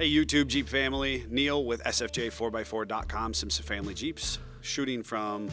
Hey YouTube Jeep family, Neil with SFJ4x4.com, Simpson Family Jeeps, shooting from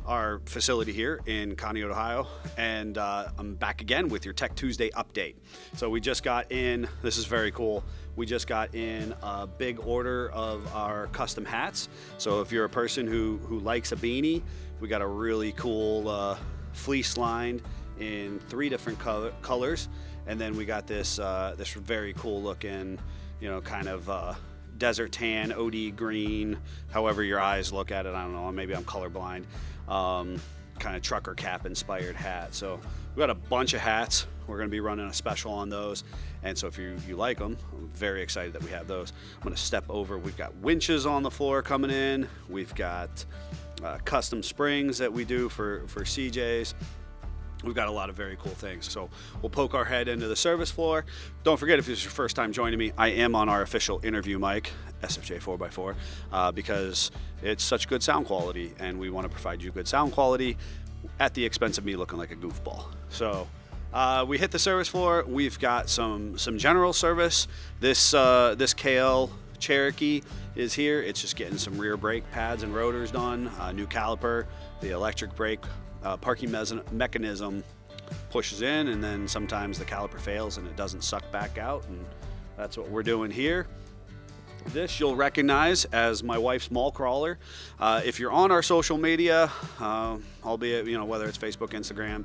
our facility here in Conneaut, Ohio, and I'm back again with your Tech Tuesday update. So we just got in, this is very cool, we just got in a big order of our custom hats. So if you're a person who likes a beanie, we got a really cool fleece lined in 3 different colors, and then we got this this very cool looking, you know, kind of desert tan, OD green, however your eyes look at it. I don't know, maybe I'm colorblind. Kind of trucker cap inspired hat. So we got a bunch of hats. We're going to be running a special on those. And so if you like them, I'm very excited that we have those. I'm going to step over. We've got winches on the floor coming in. We've got custom springs that we do for CJs. We've got a lot of very cool things. So we'll poke our head into the service floor. Don't forget, if this is your first time joining me, I am on our official interview mic, SFJ 4x4, because it's such good sound quality, and we want to provide you good sound quality at the expense of me looking like a goofball. So we hit the service floor. We've got some general service. This KL Cherokee is here. It's just getting some rear brake pads and rotors done, new caliper, the electric brake parking mechanism pushes in, and then sometimes the caliper fails and it doesn't suck back out, and that's what we're doing here. This you'll recognize as my wife's mall crawler. If you're on our social media, albeit, you know, whether it's Facebook, Instagram,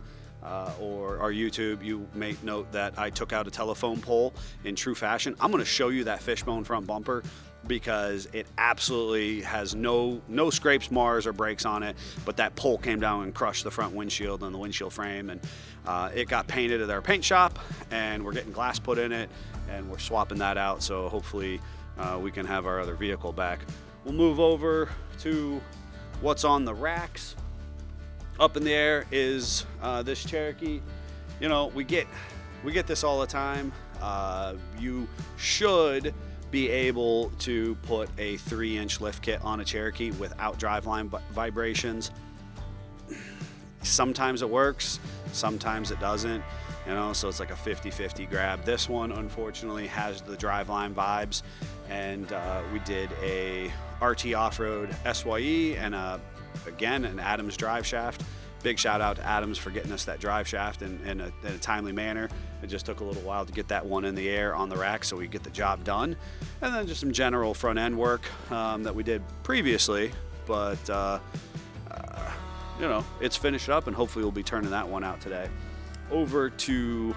or our YouTube, you may note that I took out a telephone pole in true fashion. I'm going to show you that fishbone front bumper because it absolutely has no scrapes, mars, or breaks on it, but that pole came down and crushed the front windshield and the windshield frame, and it got painted at our paint shop, and we're getting glass put in it, and we're swapping that out, so hopefully we can have our other vehicle back. We'll move over to what's on the racks. Up in the air is this Cherokee. You know, we get this all the time. You should be able to put a 3-inch lift kit on a Cherokee without driveline vibrations. Sometimes it works, sometimes it doesn't, you know, so it's like a 50-50 grab. This one unfortunately has the driveline vibes, and we did a RT off-road SYE and again an Adams drive shaft. Big shout out to Adams for getting us that drive shaft in a timely manner. It just took a little while to get that one in the air on the rack so we get the job done. And then just some general front end work that we did previously, but you know, it's finished up, and hopefully we'll be turning that one out today. Over to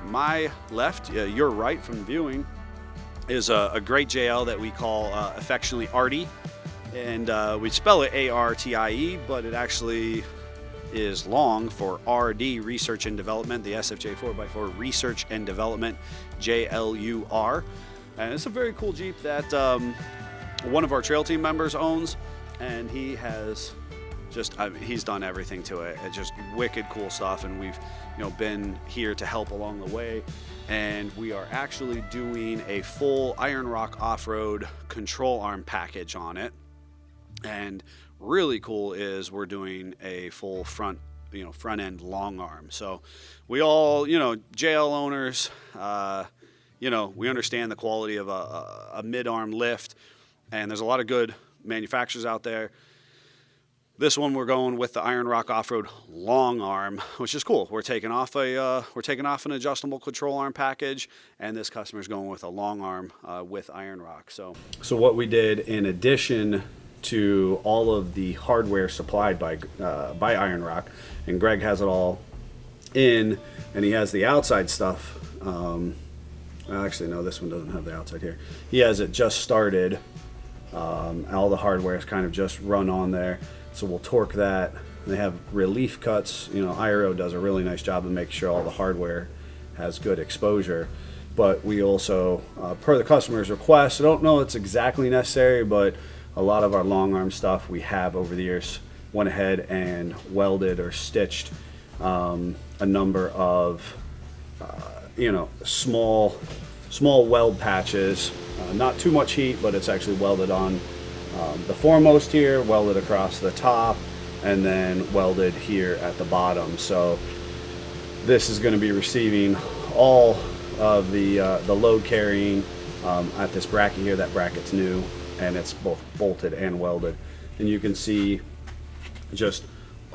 my left, your right from viewing, is a great JL that we call affectionately Artie. And we spell it ARTIE, but it actually is long for RD, Research and Development, the SFJ 4x4 Research and Development, JLUR. And it's a very cool Jeep that one of our trail team members owns, and he has just, he's done everything to it. It's just wicked cool stuff, and we've, you know, been here to help along the way. And we are actually doing a full Iron Rock off-road control arm package on it. And really cool is we're doing a full front end long arm. So we all, you know, JL owners, you know, we understand the quality of a mid-arm lift, and there's a lot of good manufacturers out there. This one we're going with the Iron Rock off-road long arm, which is cool. We're taking off an adjustable control arm package, and this customer's going with a long arm with Iron Rock. So what we did in addition to all of the hardware supplied by Iron Rock, and Greg has it all in, and he has the outside stuff. Actually, no, this one doesn't have the outside here. He has it just started. All the hardware is kind of just run on there, so we'll torque that. They have relief cuts. You know, IRO does a really nice job of making sure all the hardware has good exposure. But we also, per the customer's request, I don't know it's exactly necessary, but a lot of our long arm stuff we have over the years went ahead and welded or stitched a number of you know, small weld patches, not too much heat, but it's actually welded on the foremost here, welded across the top, and then welded here at the bottom. So this is going to be receiving all of the load carrying at this bracket here. That bracket's new, and it's both bolted and welded. And you can see just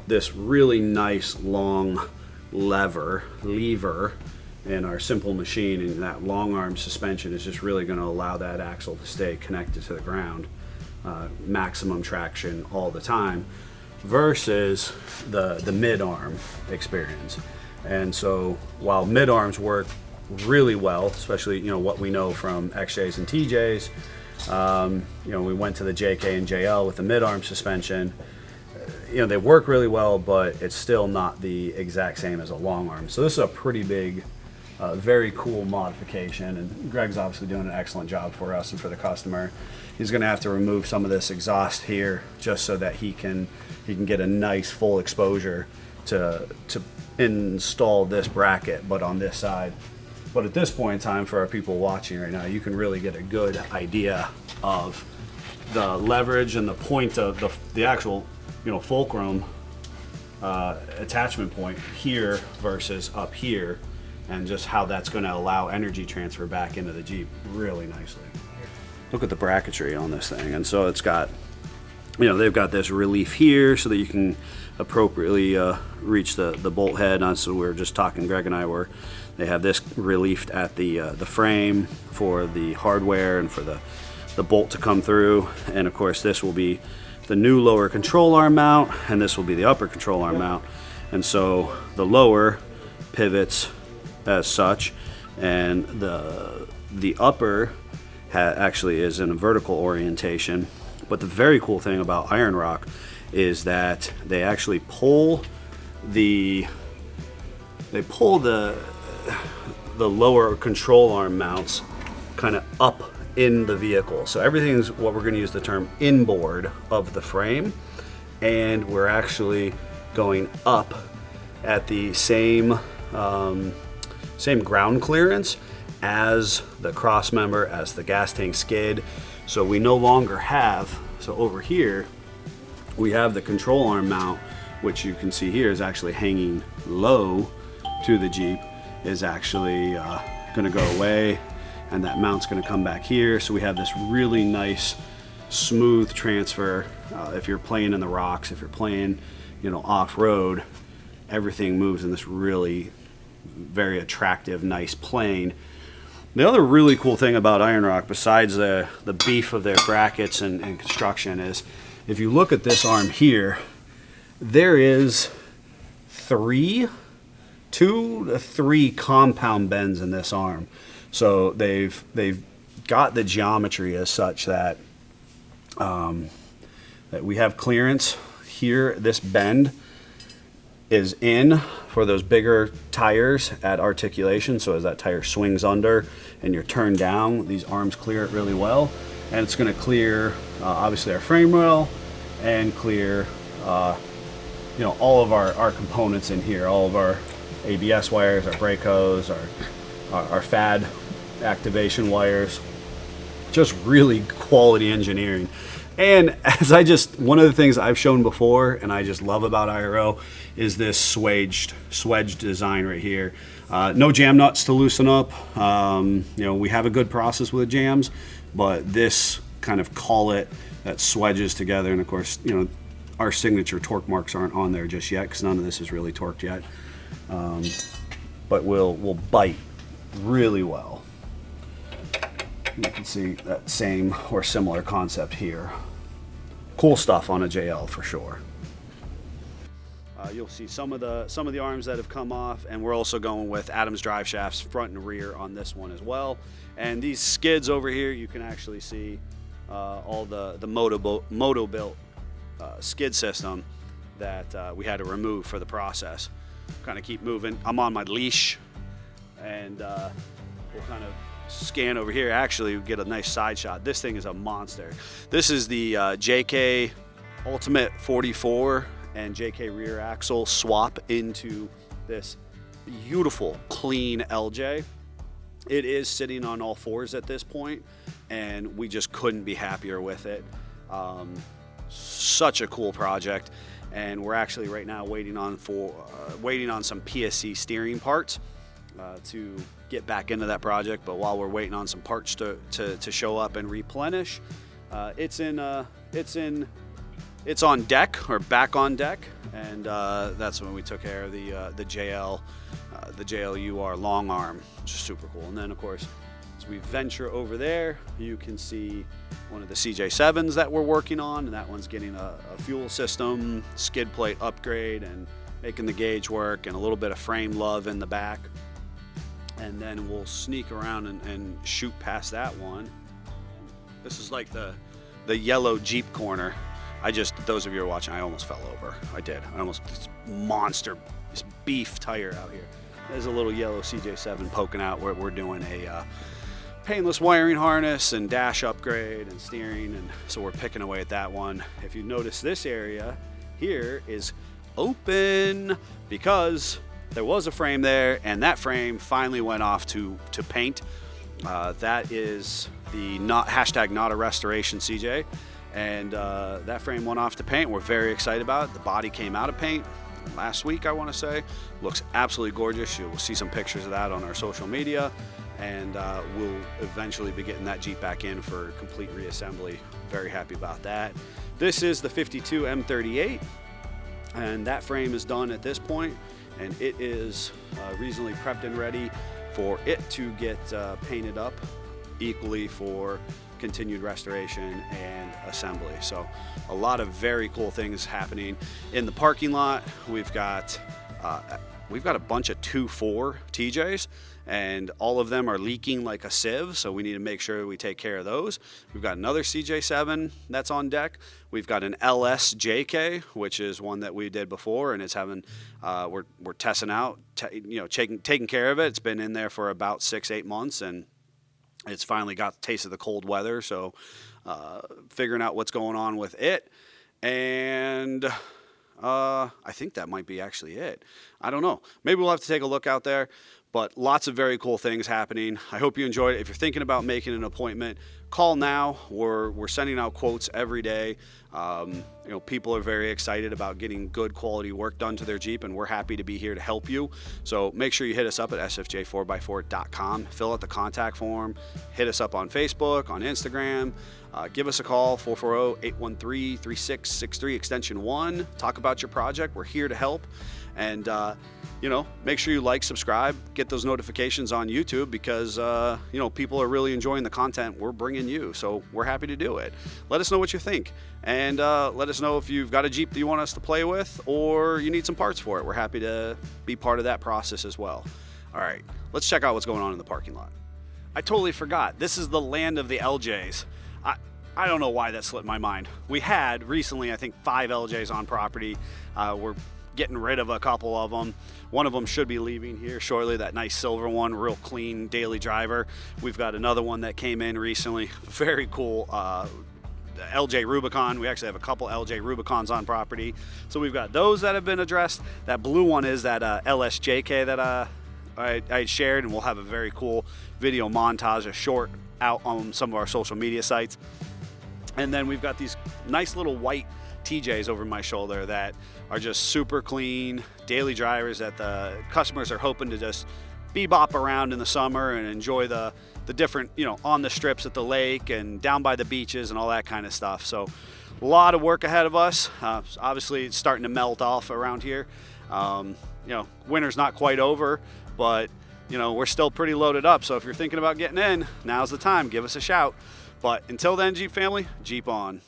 this really nice long lever in our simple machine, and that long arm suspension is just really going to allow that axle to stay connected to the ground, maximum traction all the time, versus the mid arm experience. And so while mid arms work really well, especially what we know from XJs and TJs, we went to the JK and JL with the mid arm suspension. They work really well, but it's still not the exact same as a long arm. So this is a pretty big, very cool modification, and Greg's obviously doing an excellent job for us and for the customer. He's going to have to remove some of this exhaust here just so that he can get a nice full exposure to install this bracket, but on this side. But at this point in time, for our people watching right now, you can really get a good idea of the leverage and the point of the actual fulcrum attachment point here versus up here, and just how that's going to allow energy transfer back into the Jeep really nicely. Look at the bracketry on this thing. And so it's got, they've got this relief here so that you can appropriately reach the bolt head. So we were just talking, Greg and I were, they have this reliefed at the frame for the hardware and for the bolt to come through. And of course this will be the new lower control arm mount, and this will be the upper control arm mount. And so the lower pivots as such, and the upper actually is in a vertical orientation. But the very cool thing about Iron Rock is that they actually pull the lower control arm mounts kind of up in the vehicle. So everything is what we're going to use the term inboard of the frame, and we're actually going up at the same ground clearance as the cross member, as the gas tank skid. So we no longer have, so over here we have the control arm mount, which you can see here is actually hanging low to the Jeep, is actually going to go away, and that mount's going to come back here. So we have this really nice smooth transfer. If you're playing in the rocks, if you're playing off-road, everything moves in this really very attractive, nice plane. The other really cool thing about Iron Rock, besides the beef of their brackets and construction, is if you look at this arm here, there is 2 to 3 compound bends in this arm. So they've got the geometry as such that that we have clearance here. This bend is in for those bigger tires at articulation. So as that tire swings under and you're turned down, these arms clear it really well. And it's going to clear obviously our frame rail, and clear all of our components in here, all of our ABS wires, our brake hose, our FAD activation wires. Just really quality engineering. And one of the things I've shown before and I just love about IRO is this swedged design right here. No jam nuts to loosen up. We have a good process with the jams, but this kind of collet that swedges together, and of course, our signature torque marks aren't on there just yet because none of this is really torqued yet. But will bite really well. You can see that same or similar concept here. Cool stuff on a JL for sure. You'll see some of the arms that have come off, and we're also going with Adams drive shafts front and rear on this one as well. And these skids over here, you can actually see all the Moto-Built skid system that we had to remove for the process. Kind of keep moving. I'm on my leash, and we'll kind of scan over here. Actually, we get a nice side shot. This thing is a monster. This is the JK Ultimate 44 and JK rear axle swap into this beautiful clean LJ. It is sitting on all fours at this point, and we just couldn't be happier with it. Such a cool project, and we're actually right now waiting on some PSC steering parts. to get back into that project. But while we're waiting on some parts to show up and replenish, it's on deck, or back on deck, and that's when we took care of the JLUR long arm, which is super cool. And then of course, as we venture over there, you can see one of the CJ7s that we're working on, and that one's getting a fuel system skid plate upgrade and making the gauge work, and a little bit of frame love in the back. And then we'll sneak around and shoot past that one. This is like the yellow Jeep corner. Those of you who are watching, I almost fell over. I did. This monster, this beef tire out here. There's a little yellow CJ7 poking out where we're doing a painless wiring harness and dash upgrade and steering, and so we're picking away at that one. If you notice, this area here is open because there was a frame there, and that frame finally went off to paint. That is the not a restoration CJ, and that frame went off to paint. We're very excited about it. The body came out of paint last week, I want to say. Looks absolutely gorgeous. You'll see some pictures of that on our social media, and we'll eventually be getting that Jeep back in for complete reassembly. Very happy about that. This is the 52 M38, and that frame is done at this point, and it is reasonably prepped and ready for it to get painted up equally for continued restoration and assembly. So a lot of very cool things happening in the parking lot. We've got a bunch of 2.4 TJs, and all of them are leaking like a sieve, so we need to make sure we take care of those. We've got another CJ7 that's on deck. We've got an LS JK, which is one that we did before, and it's having we're testing out, taking care of it. It's been in there for about 6-8 months, and it's finally got the taste of the cold weather, so figuring out what's going on with it. And I think that might be actually it. I don't know. Maybe we'll have to take a look out there, but lots of very cool things happening. I hope you enjoyed it. If you're thinking about making an appointment, call now. We're sending out quotes every day. People are very excited about getting good quality work done to their Jeep, and we're happy to be here to help you. So make sure you hit us up at sfj4x4.com, fill out the contact form, hit us up on Facebook, on Instagram, give us a call, 440-813-3663, extension 1. Talk about your project. We're here to help. And, make sure you like, subscribe, get those notifications on YouTube, because, people are really enjoying the content we're bringing you. So we're happy to do it. Let us know what you think. And let us know if you've got a Jeep that you want us to play with, or you need some parts for it. We're happy to be part of that process as well. All right, let's check out what's going on in the parking lot. I totally forgot. This is the land of the LJs. I don't know why that slipped my mind. We had recently, I think, 5 LJs on property. We're getting rid of a couple of them. One of them should be leaving here shortly, that nice silver one, real clean daily driver. We've got another one that came in recently, very cool, LJ Rubicon. We actually have a couple LJ Rubicons on property. So we've got those that have been addressed. That blue one is that LSJK that I shared, and we'll have a very cool video montage, a short, out on some of our social media sites. And then we've got these nice little white TJs over my shoulder that are just super clean daily drivers that the customers are hoping to just bebop around in the summer and enjoy the different, on the strips at the lake and down by the beaches and all that kind of stuff. So a lot of work ahead of us. Obviously it's starting to melt off around here. Winter's not quite over, but we're still pretty loaded up. So if you're thinking about getting in, now's the time. Give us a shout. But until then, Jeep family, Jeep on.